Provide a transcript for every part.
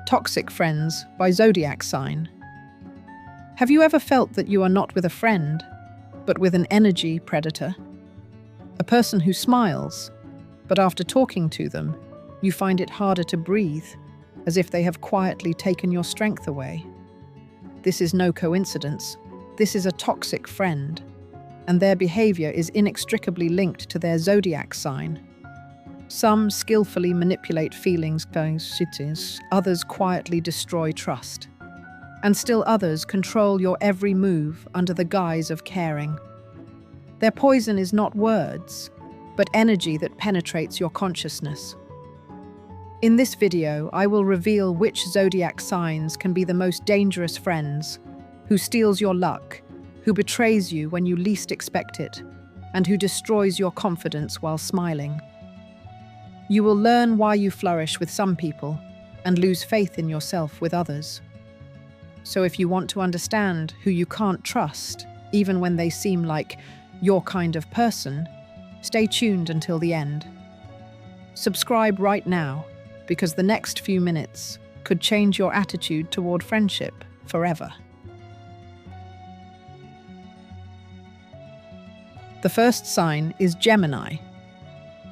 Toxic Friends by Zodiac Sign. Have you ever felt that you are not with a friend, but with an energy predator? A person who smiles, but after talking to them, you find it harder to breathe, as if they have quietly taken your strength away. This is no coincidence. This is a toxic friend, and their behavior is inextricably linked to their zodiac sign. Some skillfully manipulate feelings, others quietly destroy trust, and still others control your every move under the guise of caring. Their poison is not words, but energy that penetrates your consciousness. In this video, I will reveal which zodiac signs can be the most dangerous friends, who steals your luck, who betrays you when you least expect it, and who destroys your confidence while smiling. You will learn why you flourish with some people and lose faith in yourself with others. So if you want to understand who you can't trust, even when they seem like your kind of person, stay tuned until the end. Subscribe right now, because the next few minutes could change your attitude toward friendship forever. The first sign is Gemini.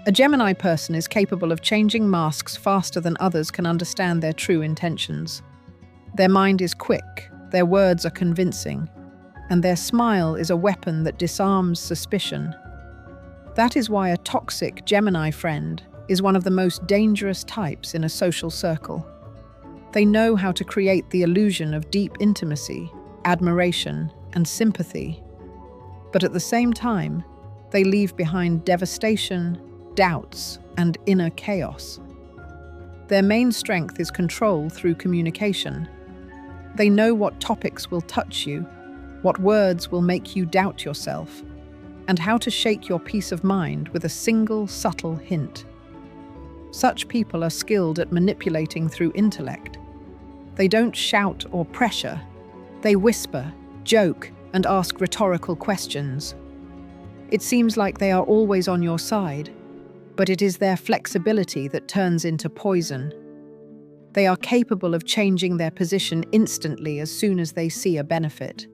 A Gemini person is capable of changing masks faster than others can understand their true intentions. Their mind is quick, their words are convincing, and their smile is a weapon that disarms suspicion. That is why a toxic Gemini friend is one of the most dangerous types in a social circle. They know how to create the illusion of deep intimacy, admiration, and sympathy. But at the same time, they leave behind devastation, doubts, and inner chaos. Their main strength is control through communication. They know what topics will touch you, what words will make you doubt yourself, and how to shake your peace of mind with a single subtle hint. Such people are skilled at manipulating through intellect. They don't shout or pressure. They whisper, joke, and ask rhetorical questions. It seems like they are always on your side, but it is their flexibility that turns into poison. They are capable of changing their position instantly as soon as they see a benefit.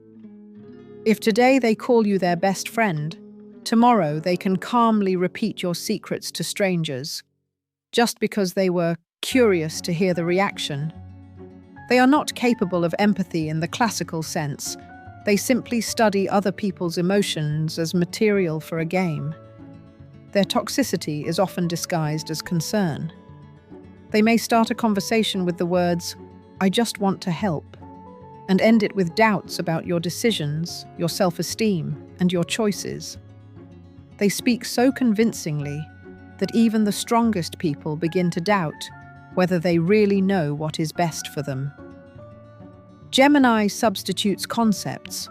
If today they call you their best friend, tomorrow they can calmly repeat your secrets to strangers, just because they were curious to hear the reaction. They are not capable of empathy in the classical sense. They simply study other people's emotions as material for a game. Their toxicity is often disguised as concern. They may start a conversation with the words, "I just want to help," and end it with doubts about your decisions, your self-esteem, and your choices. They speak so convincingly that even the strongest people begin to doubt whether they really know what is best for them. Gemini substitutes concepts.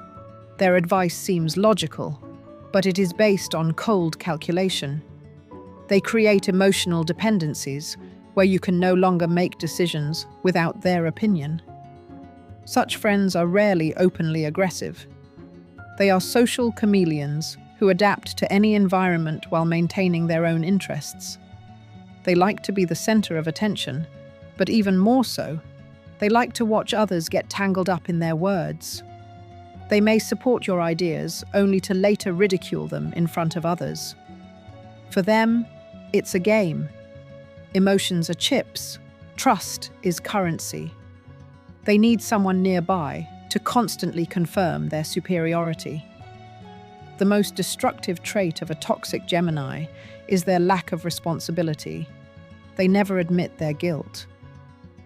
Their advice seems logical, but it is based on cold calculation. They create emotional dependencies where you can no longer make decisions without their opinion. Such friends are rarely openly aggressive. They are social chameleons who adapt to any environment while maintaining their own interests. They like to be the center of attention, but even more so, they like to watch others get tangled up in their words. They may support your ideas only to later ridicule them in front of others. For them, it's a game. Emotions are chips. Trust is currency. They need someone nearby to constantly confirm their superiority. The most destructive trait of a toxic Gemini is their lack of responsibility. They never admit their guilt.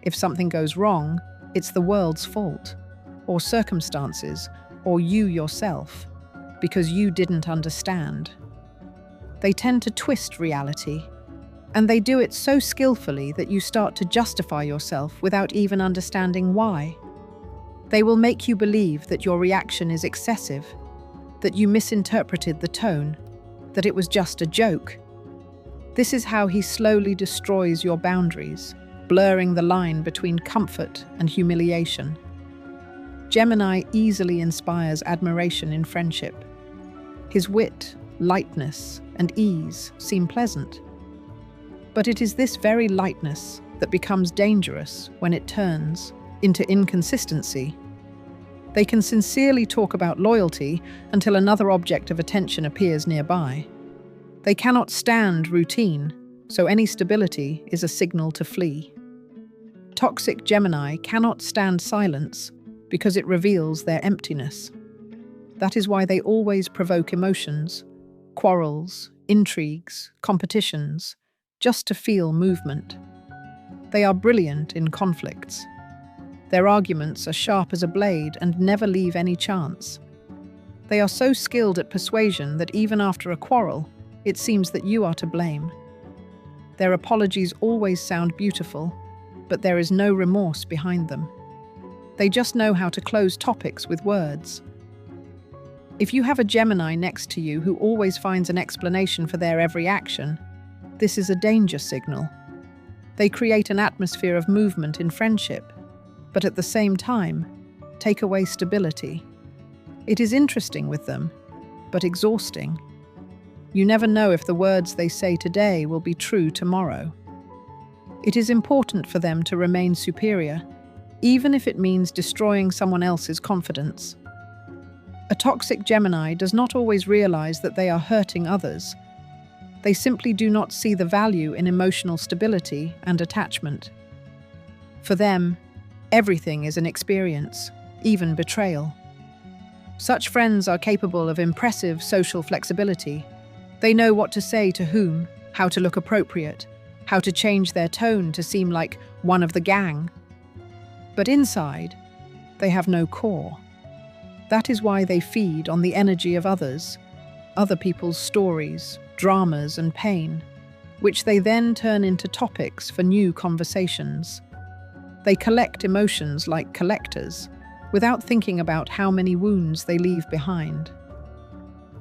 If something goes wrong, it's the world's fault, or circumstances, or you yourself, because you didn't understand. They tend to twist reality, and they do it so skillfully that you start to justify yourself without even understanding why. They will make you believe that your reaction is excessive, that you misinterpreted the tone, that it was just a joke. This is how he slowly destroys your boundaries, blurring the line between comfort and humiliation. Gemini easily inspires admiration in friendship. His wit, lightness, and ease seem pleasant. But it is this very lightness that becomes dangerous when it turns into inconsistency. They can sincerely talk about loyalty until another object of attention appears nearby. They cannot stand routine, so any stability is a signal to flee. Toxic Gemini cannot stand silence because it reveals their emptiness. That is why they always provoke emotions, quarrels, intrigues, competitions, just to feel movement. They are brilliant in conflicts. Their arguments are sharp as a blade and never leave any chance. They are so skilled at persuasion that even after a quarrel, it seems that you are to blame. Their apologies always sound beautiful, but there is no remorse behind them. They just know how to close topics with words. If you have a Gemini next to you who always finds an explanation for their every action, this is a danger signal. They create an atmosphere of movement in friendship, but at the same time, take away stability. It is interesting with them, but exhausting. You never know if the words they say today will be true tomorrow. It is important for them to remain superior, even if it means destroying someone else's confidence. A toxic Gemini does not always realize that they are hurting others. They simply do not see the value in emotional stability and attachment. For them, everything is an experience, even betrayal. Such friends are capable of impressive social flexibility. They know what to say to whom, how to look appropriate, how to change their tone to seem like one of the gang. But inside, they have no core. That is why they feed on the energy of others, other people's stories, dramas, and pain, which they then turn into topics for new conversations. They collect emotions like collectors, without thinking about how many wounds they leave behind.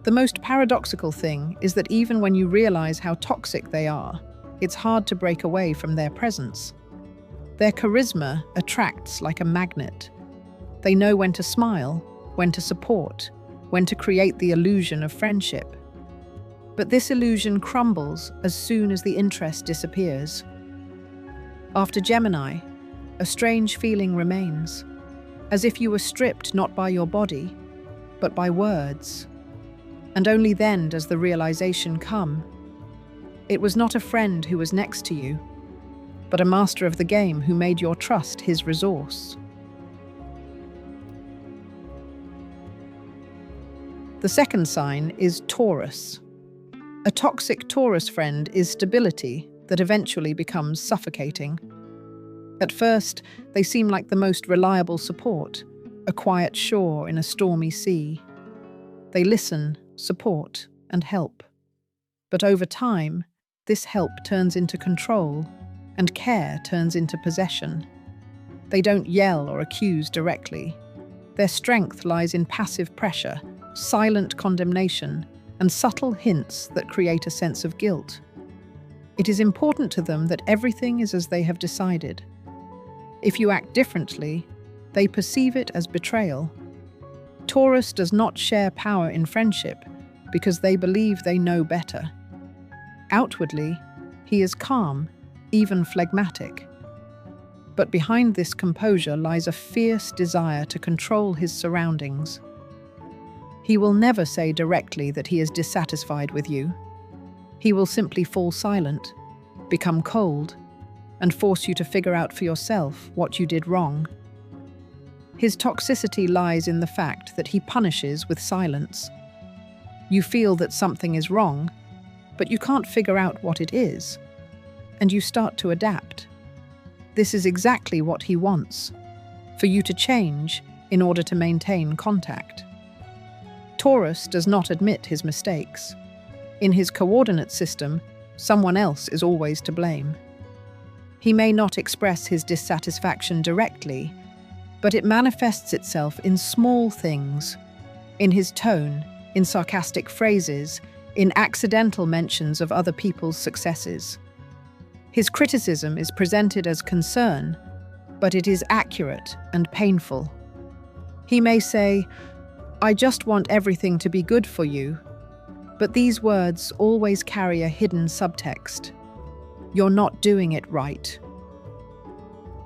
The most paradoxical thing is that even when you realize how toxic they are, it's hard to break away from their presence. Their charisma attracts like a magnet. They know when to smile, when to support, when to create the illusion of friendship. But this illusion crumbles as soon as the interest disappears. After Gemini, a strange feeling remains, as if you were stripped not by your body, but by words. And only then does the realization come. It was not a friend who was next to you, but a master of the game who made your trust his resource. The second sign is Taurus. A toxic Taurus friend is stability that eventually becomes suffocating. At first, they seem like the most reliable support, a quiet shore in a stormy sea. They listen, support, and help. But over time, this help turns into control, and care turns into possession. They don't yell or accuse directly. Their strength lies in passive pressure, silent condemnation, and subtle hints that create a sense of guilt. It is important to them that everything is as they have decided. If you act differently, they perceive it as betrayal. Taurus does not share power in friendship because they believe they know better. Outwardly, he is calm, even phlegmatic. But behind this composure lies a fierce desire to control his surroundings. He will never say directly that he is dissatisfied with you. He will simply fall silent, become cold, and force you to figure out for yourself what you did wrong. His toxicity lies in the fact that he punishes with silence. You feel that something is wrong, but you can't figure out what it is, and you start to adapt. This is exactly what he wants, for you to change in order to maintain contact. Taurus does not admit his mistakes. In his coordinate system, someone else is always to blame. He may not express his dissatisfaction directly, but it manifests itself in small things, in his tone, in sarcastic phrases, in accidental mentions of other people's successes. His criticism is presented as concern, but it is accurate and painful. He may say, "I just want everything to be good for you," but these words always carry a hidden subtext. You're not doing it right.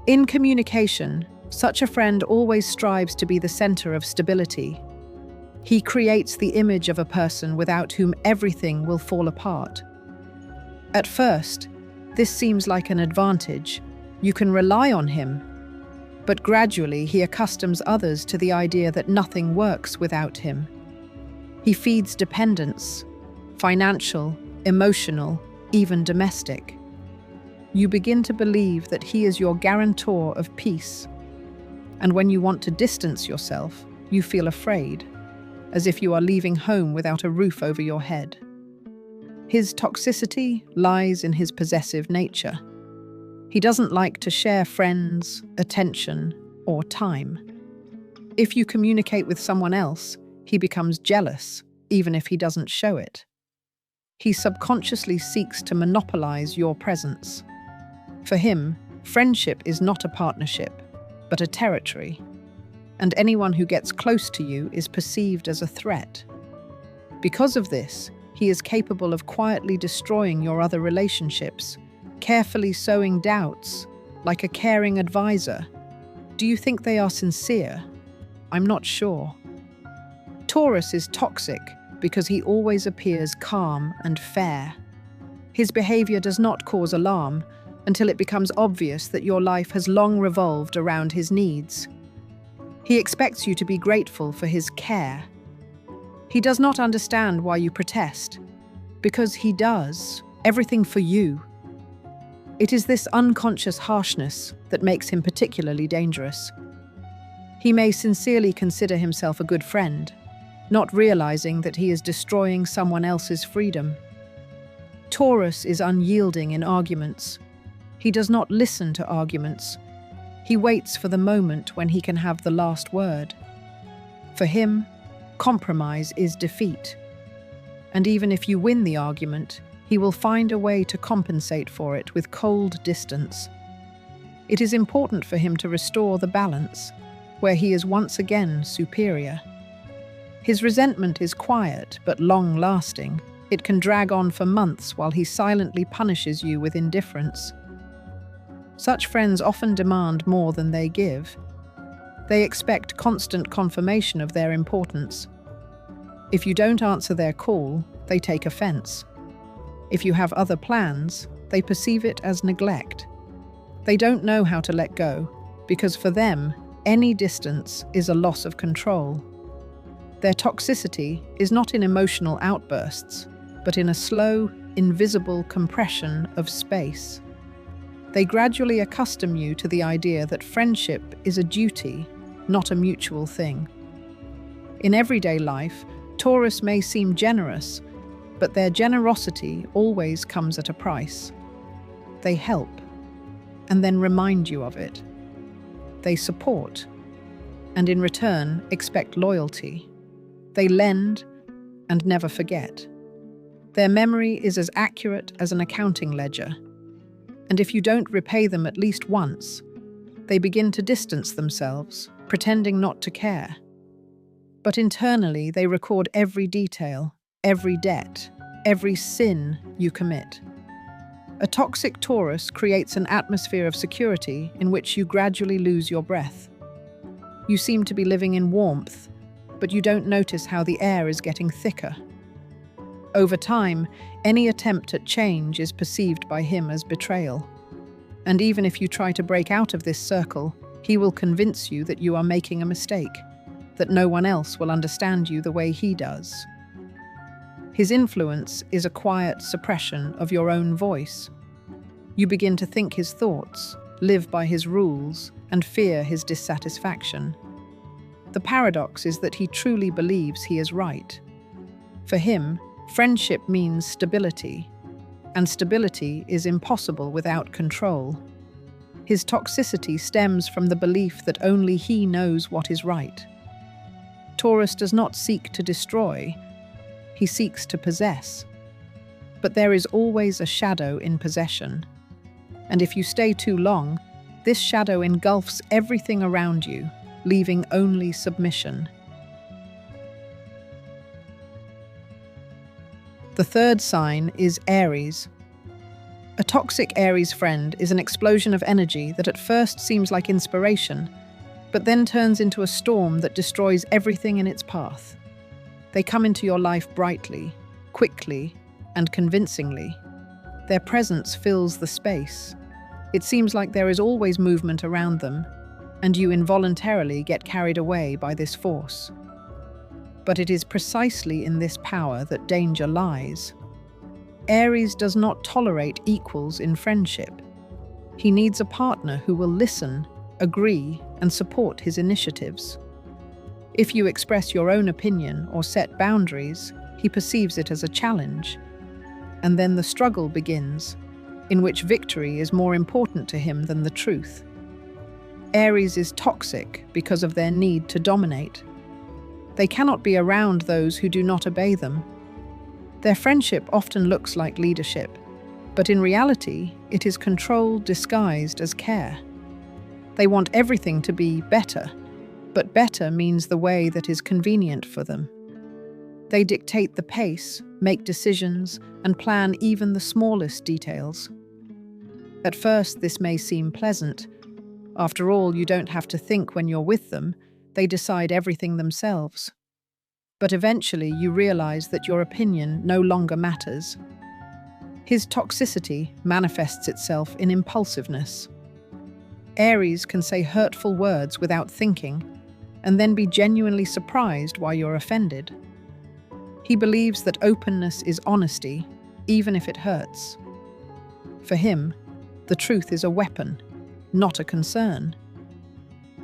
In communication, such a friend always strives to be the center of stability. He creates the image of a person without whom everything will fall apart. At first, this seems like an advantage. You can rely on him. But gradually, he accustoms others to the idea that nothing works without him. He feeds dependence, financial, emotional, even domestic. You begin to believe that he is your guarantor of peace. And when you want to distance yourself, you feel afraid, as if you are leaving home without a roof over your head. His toxicity lies in his possessive nature. He doesn't like to share friends, attention, or time. If you communicate with someone else, he becomes jealous, even if he doesn't show it. He subconsciously seeks to monopolize your presence. For him, friendship is not a partnership, but a territory. And anyone who gets close to you is perceived as a threat. Because of this, he is capable of quietly destroying your other relationships, carefully sowing doubts, like a caring advisor. Do you think they are sincere? I'm not sure. Taurus is toxic because he always appears calm and fair. His behavior does not cause alarm until it becomes obvious that your life has long revolved around his needs. He expects you to be grateful for his care. He does not understand why you protest, because he does everything for you. It is this unconscious harshness that makes him particularly dangerous. He may sincerely consider himself a good friend, not realizing that he is destroying someone else's freedom. Taurus is unyielding in arguments. He does not listen to arguments. He waits for the moment when he can have the last word. For him, compromise is defeat. And even if you win the argument, he will find a way to compensate for it with cold distance. It is important for him to restore the balance, where he is once again superior. His resentment is quiet but long-lasting. It can drag on for months while he silently punishes you with indifference. Such friends often demand more than they give. They expect constant confirmation of their importance. If you don't answer their call, they take offense. If you have other plans, they perceive it as neglect. They don't know how to let go, because for them, any distance is a loss of control. Their toxicity is not in emotional outbursts, but in a slow, invisible compression of space. They gradually accustom you to the idea that friendship is a duty, not a mutual thing. In everyday life, Taurus may seem generous, but their generosity always comes at a price. They help, and then remind you of it. They support, and in return expect loyalty. They lend, and never forget. Their memory is as accurate as an accounting ledger. And if you don't repay them at least once, they begin to distance themselves, pretending not to care. But internally, they record every detail, every debt, every sin you commit. A toxic Taurus creates an atmosphere of security in which you gradually lose your breath. You seem to be living in warmth, but you don't notice how the air is getting thicker. Over time, any attempt at change is perceived by him as betrayal. And even if you try to break out of this circle, he will convince you that you are making a mistake, that no one else will understand you the way he does. His influence is a quiet suppression of your own voice. You begin to think his thoughts, live by his rules, and fear his dissatisfaction. The paradox is that he truly believes he is right. For him, friendship means stability, and stability is impossible without control. His toxicity stems from the belief that only he knows what is right. Taurus does not seek to destroy, he seeks to possess. But there is always a shadow in possession. And if you stay too long, this shadow engulfs everything around you, leaving only submission. The third sign is Aries. A toxic Aries friend is an explosion of energy that at first seems like inspiration, but then turns into a storm that destroys everything in its path. They come into your life brightly, quickly, and convincingly. Their presence fills the space. It seems like there is always movement around them, and you involuntarily get carried away by this force. But it is precisely in this power that danger lies. Aries does not tolerate equals in friendship. He needs a partner who will listen, agree, and support his initiatives. If you express your own opinion or set boundaries, he perceives it as a challenge. And then the struggle begins, in which victory is more important to him than the truth. Aries is toxic because of their need to dominate. They cannot be around those who do not obey them. Their friendship often looks like leadership, but in reality, it is control disguised as care. They want everything to be better, but better means the way that is convenient for them. They dictate the pace, make decisions, and plan even the smallest details. At first, this may seem pleasant. After all, you don't have to think when you're with them. They decide everything themselves. But eventually you realize that your opinion no longer matters. His toxicity manifests itself in impulsiveness. Aries can say hurtful words without thinking, and then be genuinely surprised why you're offended. He believes that openness is honesty, even if it hurts. For him, the truth is a weapon, not a concern.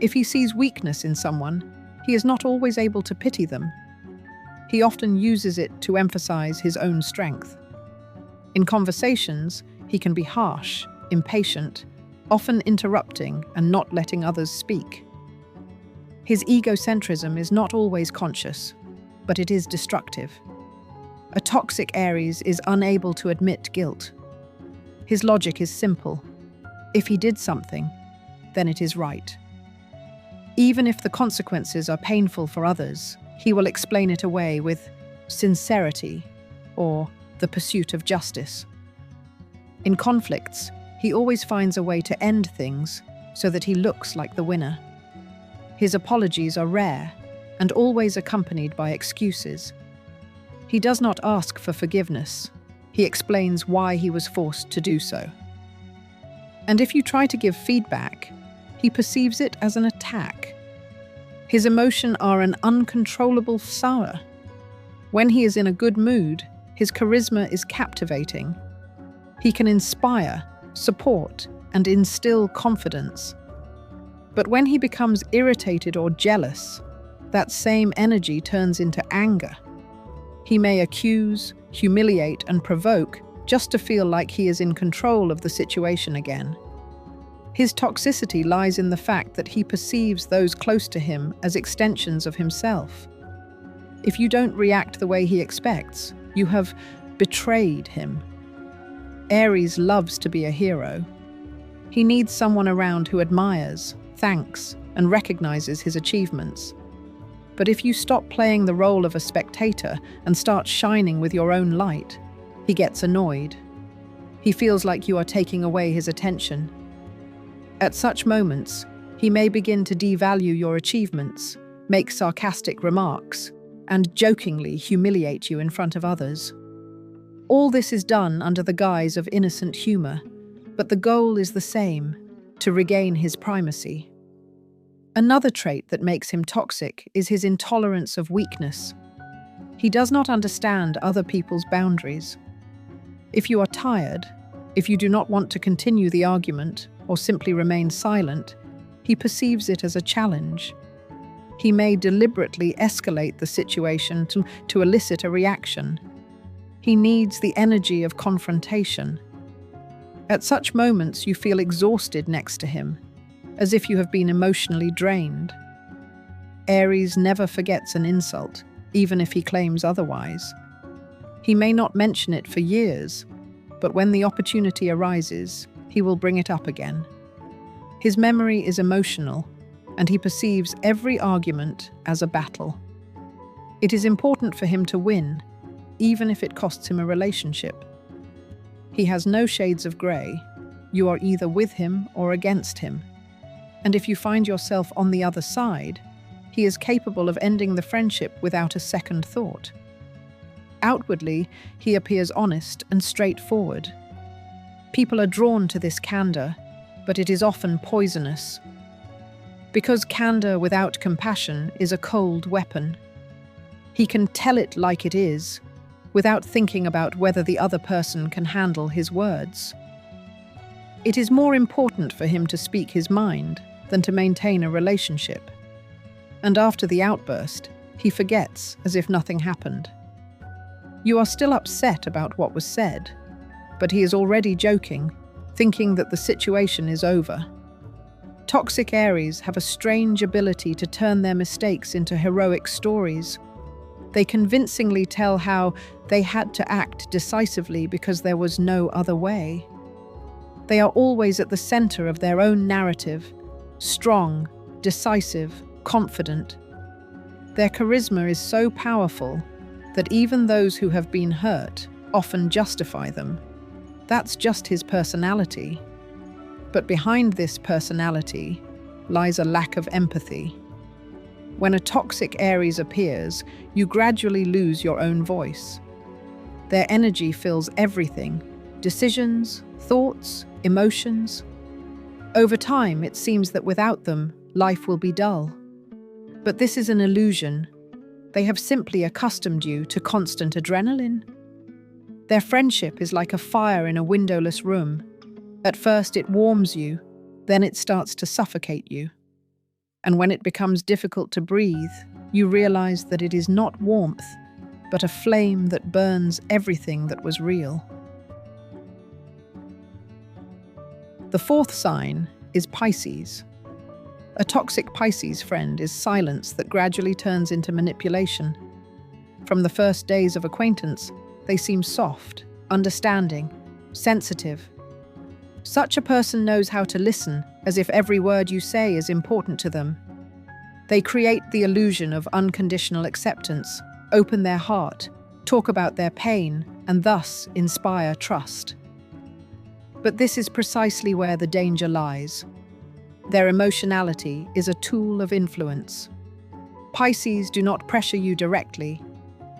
If he sees weakness in someone, he is not always able to pity them. He often uses it to emphasize his own strength. In conversations, he can be harsh, impatient, often interrupting and not letting others speak. His egocentrism is not always conscious, but it is destructive. A toxic Aries is unable to admit guilt. His logic is simple. If he did something, then it is right. Even if the consequences are painful for others, he will explain it away with sincerity or the pursuit of justice. In conflicts, he always finds a way to end things so that he looks like the winner. His apologies are rare and always accompanied by excuses. He does not ask for forgiveness. He explains why he was forced to do so. And if you try to give feedback, he perceives it as an attack. His emotions are an uncontrollable sour. When he is in a good mood, his charisma is captivating. He can inspire, support, and instill confidence. But when he becomes irritated or jealous, that same energy turns into anger. He may accuse, humiliate, and provoke just to feel like he is in control of the situation again. His toxicity lies in the fact that he perceives those close to him as extensions of himself. If you don't react the way he expects, you have betrayed him. Aries loves to be a hero. He needs someone around who admires, thanks, and recognizes his achievements. But if you stop playing the role of a spectator and start shining with your own light, he gets annoyed. He feels like you are taking away his attention. At such moments, he may begin to devalue your achievements, make sarcastic remarks, and jokingly humiliate you in front of others. All this is done under the guise of innocent humor, but the goal is the same: to regain his primacy. Another trait that makes him toxic is his intolerance of weakness. He does not understand other people's boundaries. If you are tired, if you do not want to continue the argument or simply remain silent, he perceives it as a challenge. He may deliberately escalate the situation to elicit a reaction. He needs the energy of confrontation. At such moments, you feel exhausted next to him, as if you have been emotionally drained. Aries never forgets an insult, even if he claims otherwise. He may not mention it for years, but when the opportunity arises, he will bring it up again. His memory is emotional, and he perceives every argument as a battle. It is important for him to win, even if it costs him a relationship. He has no shades of grey. You are either with him or against him. And if you find yourself on the other side, he is capable of ending the friendship without a second thought. Outwardly, he appears honest and straightforward. People are drawn to this candor, but it is often poisonous. Because candor without compassion is a cold weapon. He can tell it like it is, without thinking about whether the other person can handle his words. It is more important for him to speak his mind than to maintain a relationship. And after the outburst, he forgets as if nothing happened. You are still upset about what was said, but he is already joking, thinking that the situation is over. Toxic Aries have a strange ability to turn their mistakes into heroic stories. They convincingly tell how they had to act decisively because there was no other way. They are always at the center of their own narrative, strong, decisive, confident. Their charisma is so powerful that even those who have been hurt often justify them. That's just his personality. But behind this personality lies a lack of empathy. When a toxic Aries appears, you gradually lose your own voice. Their energy fills everything: decisions, thoughts, emotions. Over time, it seems that without them, life will be dull. But this is an illusion. They have simply accustomed you to constant adrenaline. Their friendship is like a fire in a windowless room. At first it warms you, then it starts to suffocate you. And when it becomes difficult to breathe, you realize that it is not warmth, but a flame that burns everything that was real. The fourth sign is Pisces. A toxic Pisces friend is silence that gradually turns into manipulation. From the first days of acquaintance, they seem soft, understanding, sensitive. Such a person knows how to listen, as if every word you say is important to them. They create the illusion of unconditional acceptance, open their heart, talk about their pain, and thus inspire trust. But this is precisely where the danger lies. Their emotionality is a tool of influence. Pisces do not pressure you directly.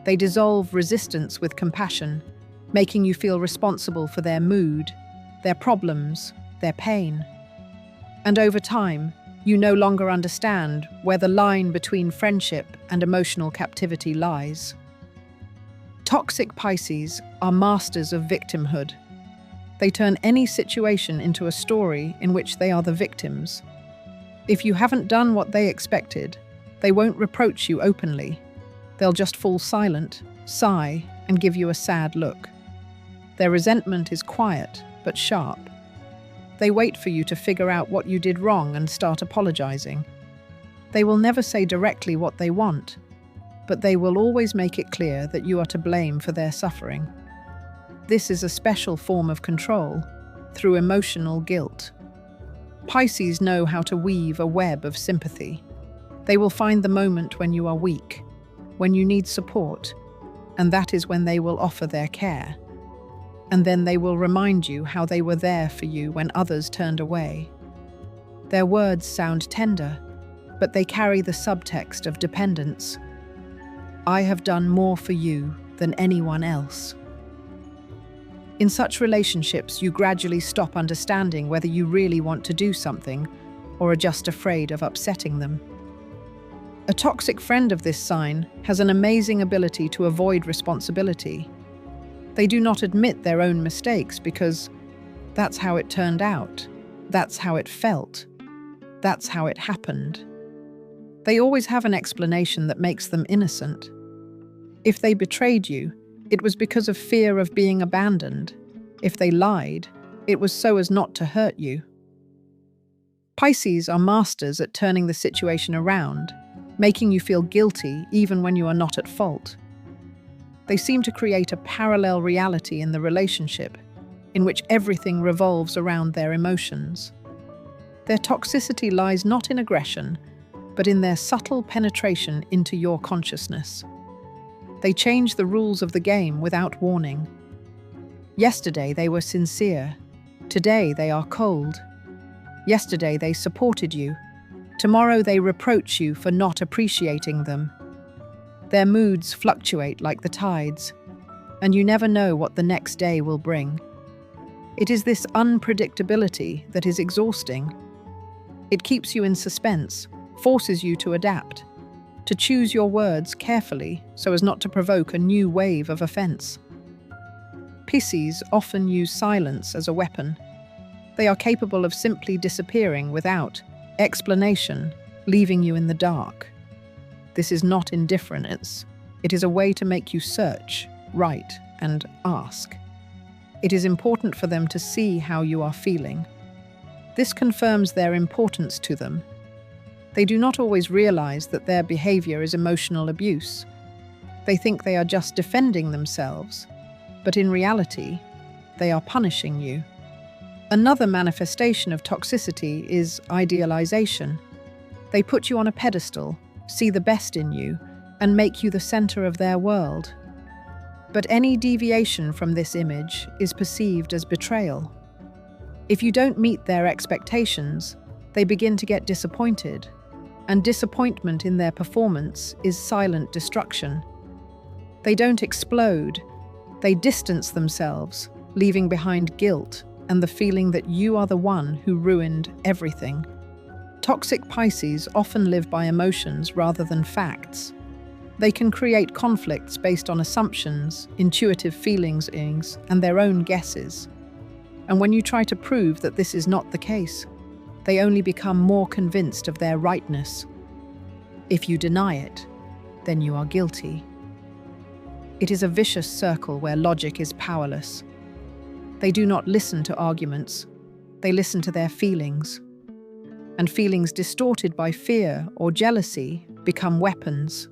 They dissolve resistance with compassion, making you feel responsible for their mood, their problems, their pain. And over time, you no longer understand where the line between friendship and emotional captivity lies. Toxic Pisces are masters of victimhood. They turn any situation into a story in which they are the victims. If you haven't done what they expected, they won't reproach you openly. They'll just fall silent, sigh, and give you a sad look. Their resentment is quiet, but sharp. They wait for you to figure out what you did wrong and start apologizing. They will never say directly what they want, but they will always make it clear that you are to blame for their suffering. This is a special form of control, through emotional guilt. Pisces know how to weave a web of sympathy. They will find the moment when you are weak, when you need support, and that is when they will offer their care. And then they will remind you how they were there for you when others turned away. Their words sound tender, but they carry the subtext of dependence. I have done more for you than anyone else. In such relationships, you gradually stop understanding whether you really want to do something or are just afraid of upsetting them. A toxic friend of this sign has an amazing ability to avoid responsibility. They do not admit their own mistakes because that's how it turned out, that's how it felt, that's how it happened. They always have an explanation that makes them innocent. If they betrayed you, it was because of fear of being abandoned. If they lied, it was so as not to hurt you. Pisces are masters at turning the situation around, making you feel guilty even when you are not at fault. They seem to create a parallel reality in the relationship, in which everything revolves around their emotions. Their toxicity lies not in aggression, but in their subtle penetration into your consciousness. They change the rules of the game without warning. Yesterday they were sincere. Today they are cold. Yesterday they supported you. Tomorrow they reproach you for not appreciating them. Their moods fluctuate like the tides, and you never know what the next day will bring. It is this unpredictability that is exhausting. It keeps you in suspense, forces you to adapt, to choose your words carefully so as not to provoke a new wave of offense. Pisces often use silence as a weapon. They are capable of simply disappearing without explanation, leaving you in the dark. This is not indifference. It is a way to make you search, write, and ask. It is important for them to see how you are feeling. This confirms their importance to them. They do not always realize that their behavior is emotional abuse. They think they are just defending themselves, but in reality, they are punishing you. Another manifestation of toxicity is idealization. They put you on a pedestal, see the best in you, and make you the center of their world. But any deviation from this image is perceived as betrayal. If you don't meet their expectations, they begin to get disappointed, and disappointment in their performance is silent destruction. They don't explode, they distance themselves, leaving behind guilt and the feeling that you are the one who ruined everything. Toxic Pisces often live by emotions rather than facts. They can create conflicts based on assumptions, intuitive feelings, and their own guesses. And when you try to prove that this is not the case, they only become more convinced of their rightness. If you deny it, then you are guilty. It is a vicious circle where logic is powerless. They do not listen to arguments, they listen to their feelings. And feelings distorted by fear or jealousy become weapons.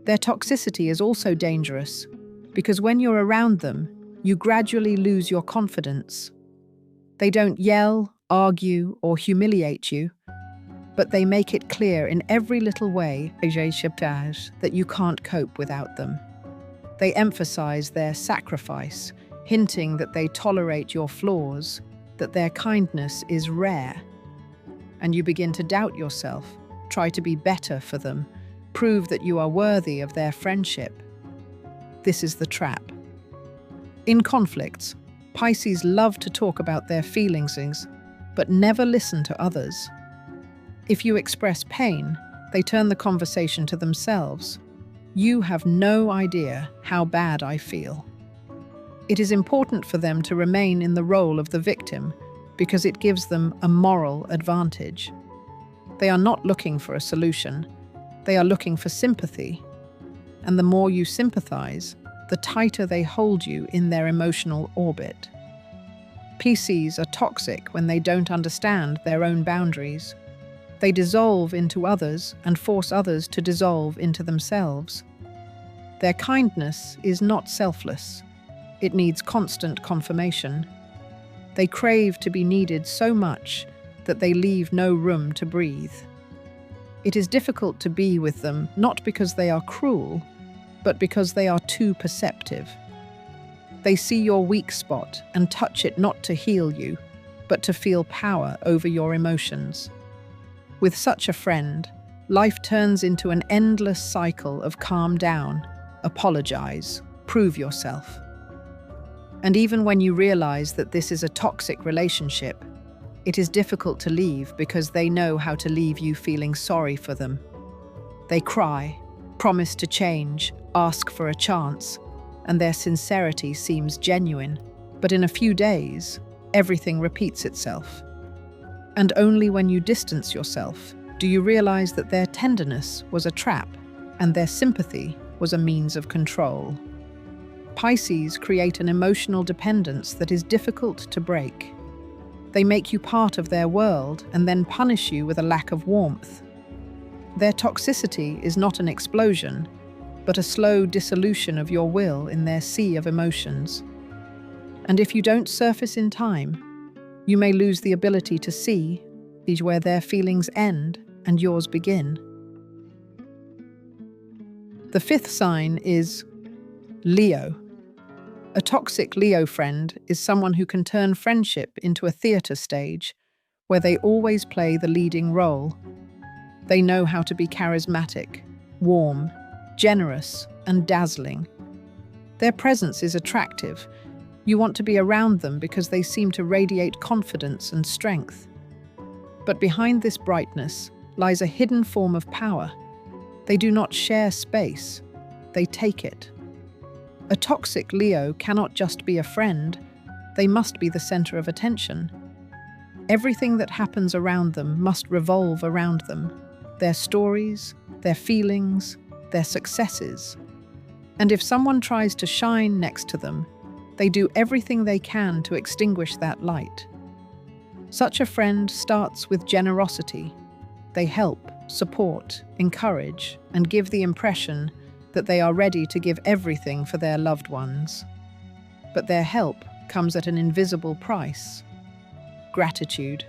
Their toxicity is also dangerous because when you're around them, you gradually lose your confidence. They don't yell, argue, or humiliate you, but they make it clear in every little way that you can't cope without them. They emphasize their sacrifice, hinting that they tolerate your flaws, that their kindness is rare. And you begin to doubt yourself, try to be better for them, prove that you are worthy of their friendship. This is the trap. In conflicts, Pisces love to talk about their feelings, but never listen to others. If you express pain, they turn the conversation to themselves. You have no idea how bad I feel. It is important for them to remain in the role of the victim because it gives them a moral advantage. They are not looking for a solution. They are looking for sympathy. And the more you sympathize, the tighter they hold you in their emotional orbit. Pisces are toxic when they don't understand their own boundaries. They dissolve into others and force others to dissolve into themselves. Their kindness is not selfless. It needs constant confirmation. They crave to be needed so much that they leave no room to breathe. It is difficult to be with them, not because they are cruel, but because they are too perceptive. They see your weak spot and touch it not to heal you, but to feel power over your emotions. With such a friend, life turns into an endless cycle of calm down, apologize, prove yourself. And even when you realize that this is a toxic relationship, it is difficult to leave because they know how to leave you feeling sorry for them. They cry, promise to change, ask for a chance, and their sincerity seems genuine. But in a few days, everything repeats itself. And only when you distance yourself do you realize that their tenderness was a trap and their sympathy was a means of control. Pisces create an emotional dependence that is difficult to break. They make you part of their world and then punish you with a lack of warmth. Their toxicity is not an explosion, but a slow dissolution of your will in their sea of emotions. And if you don't surface in time, you may lose the ability to see where their feelings end and yours begin. The fifth sign is Leo. A toxic Leo friend is someone who can turn friendship into a theatre stage where they always play the leading role. They know how to be charismatic, warm, generous, and dazzling. Their presence is attractive. You want to be around them because they seem to radiate confidence and strength. But behind this brightness lies a hidden form of power. They do not share space, they take it. A toxic Leo cannot just be a friend, they must be the center of attention. Everything that happens around them must revolve around them. Their stories, their feelings, their successes. And if someone tries to shine next to them, they do everything they can to extinguish that light. Such a friend starts with generosity. They help, support, encourage, and give the impression that they are ready to give everything for their loved ones. But their help comes at an invisible price: gratitude.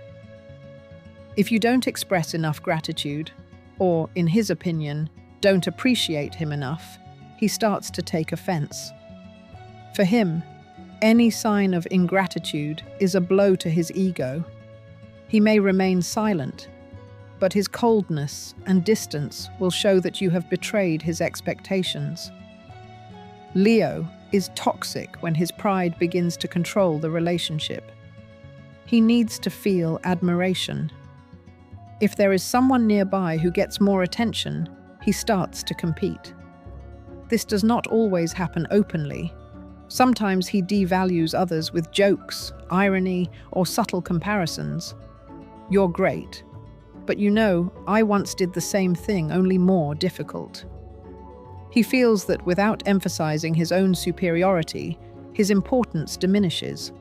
If you don't express enough gratitude, or, in his opinion, don't appreciate him enough, he starts to take offense. For him, any sign of ingratitude is a blow to his ego. He may remain silent, but his coldness and distance will show that you have betrayed his expectations. Leo is toxic when his pride begins to control the relationship. He needs to feel admiration. If there is someone nearby who gets more attention, he starts to compete. This does not always happen openly. Sometimes he devalues others with jokes, irony, or subtle comparisons. You're great, but you know, I once did the same thing, only more difficult. He feels that without emphasizing his own superiority, his importance diminishes.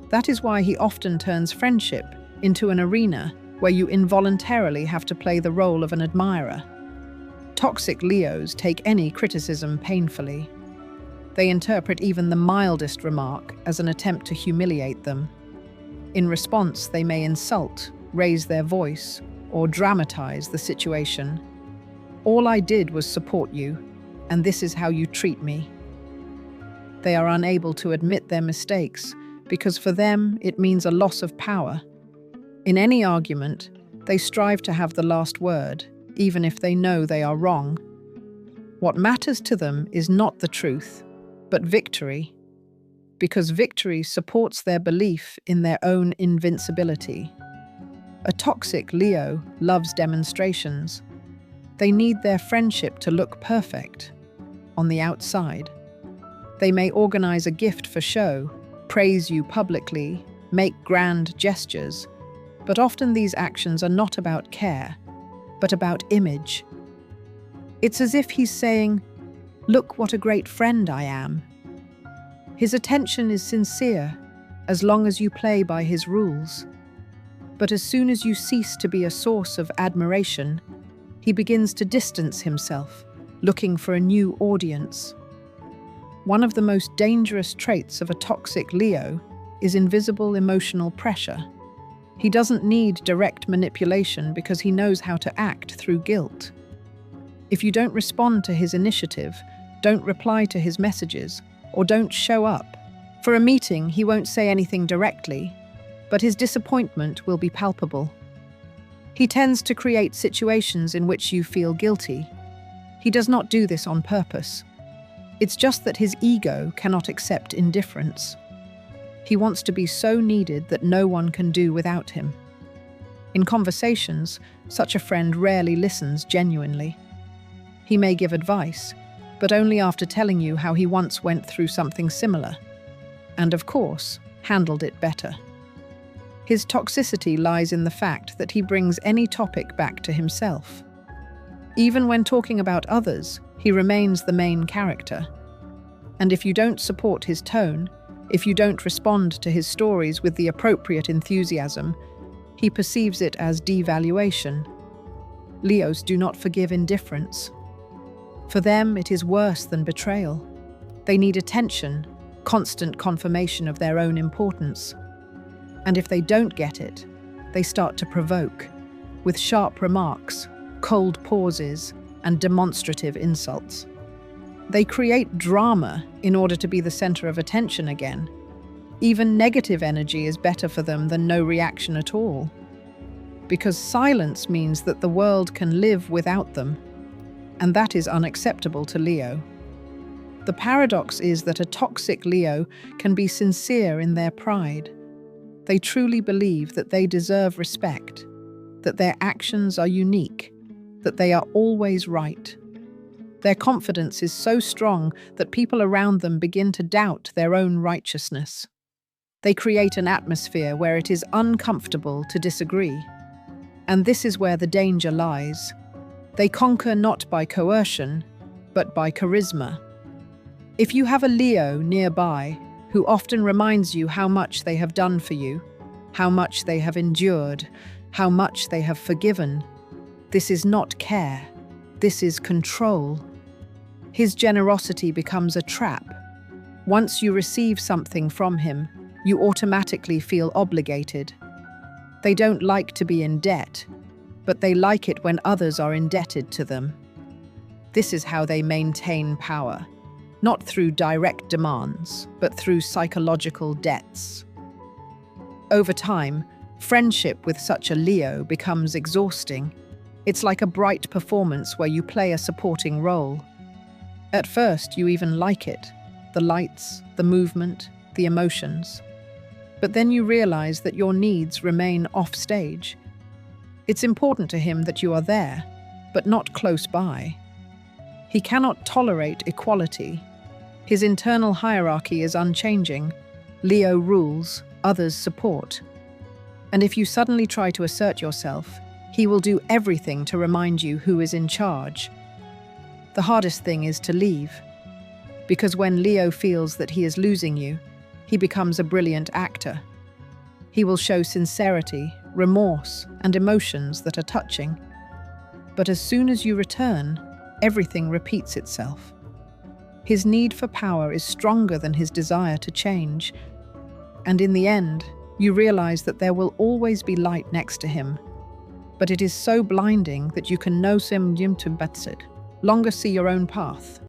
That is why he often turns friendship into an arena where you involuntarily have to play the role of an admirer. Toxic Leos take any criticism painfully. They interpret even the mildest remark as an attempt to humiliate them. In response, they may insult, raise their voice, or dramatize the situation. All I did was support you, and this is how you treat me. They are unable to admit their mistakes because for them it means a loss of power. In any argument, they strive to have the last word, even if they know they are wrong. What matters to them is not the truth, but victory, because victory supports their belief in their own invincibility. A toxic Leo loves demonstrations. They need their friendship to look perfect on the outside. They may organize a gift for show, praise you publicly, make grand gestures, but often these actions are not about care, but about image. It's as if he's saying, "Look what a great friend I am." His attention is sincere, as long as you play by his rules. But as soon as you cease to be a source of admiration, he begins to distance himself, looking for a new audience. One of the most dangerous traits of a toxic Leo is invisible emotional pressure. He doesn't need direct manipulation because he knows how to act through guilt. If you don't respond to his initiative, don't reply to his messages, or don't show up for a meeting, he won't say anything directly, but his disappointment will be palpable. He tends to create situations in which you feel guilty. He does not do this on purpose. It's just that his ego cannot accept indifference. He wants to be so needed that no one can do without him. In conversations, such a friend rarely listens genuinely. He may give advice, but only after telling you how he once went through something similar, and of course, handled it better. His toxicity lies in the fact that he brings any topic back to himself. Even when talking about others, he remains the main character. And if you don't support his tone, if you don't respond to his stories with the appropriate enthusiasm, he perceives it as devaluation. Leos do not forgive indifference. For them, it is worse than betrayal. They need attention, constant confirmation of their own importance. And if they don't get it, they start to provoke, with sharp remarks, cold pauses, and demonstrative insults. They create drama in order to be the center of attention again. Even negative energy is better for them than no reaction at all. Because silence means that the world can live without them, and that is unacceptable to Leo. The paradox is that a toxic Leo can be sincere in their pride. They truly believe that they deserve respect, that their actions are unique, that they are always right. Their confidence is so strong that people around them begin to doubt their own righteousness. They create an atmosphere where it is uncomfortable to disagree. And this is where the danger lies. They conquer not by coercion, but by charisma. If you have a Leo nearby who often reminds you how much they have done for you, how much they have endured, how much they have forgiven, this is not care, this is control. His generosity becomes a trap. Once you receive something from him, you automatically feel obligated. They don't like to be in debt, but they like it when others are indebted to them. This is how they maintain power, not through direct demands, but through psychological debts. Over time, friendship with such a Leo becomes exhausting. It's like a bright performance where you play a supporting role. At first, you even like it, the lights, the movement, the emotions. But then you realize that your needs remain off-stage. It's important to him that you are there, but not close by. He cannot tolerate equality. His internal hierarchy is unchanging. Leo rules, others support. And if you suddenly try to assert yourself, he will do everything to remind you who is in charge. The hardest thing is to leave, because when Leo feels that he is losing you, he becomes a brilliant actor. He will show sincerity, remorse, and emotions that are touching. But as soon as you return, everything repeats itself. His need for power is stronger than his desire to change. And in the end, you realize that there will always be light next to him. But it is so blinding that you can longer see your own path.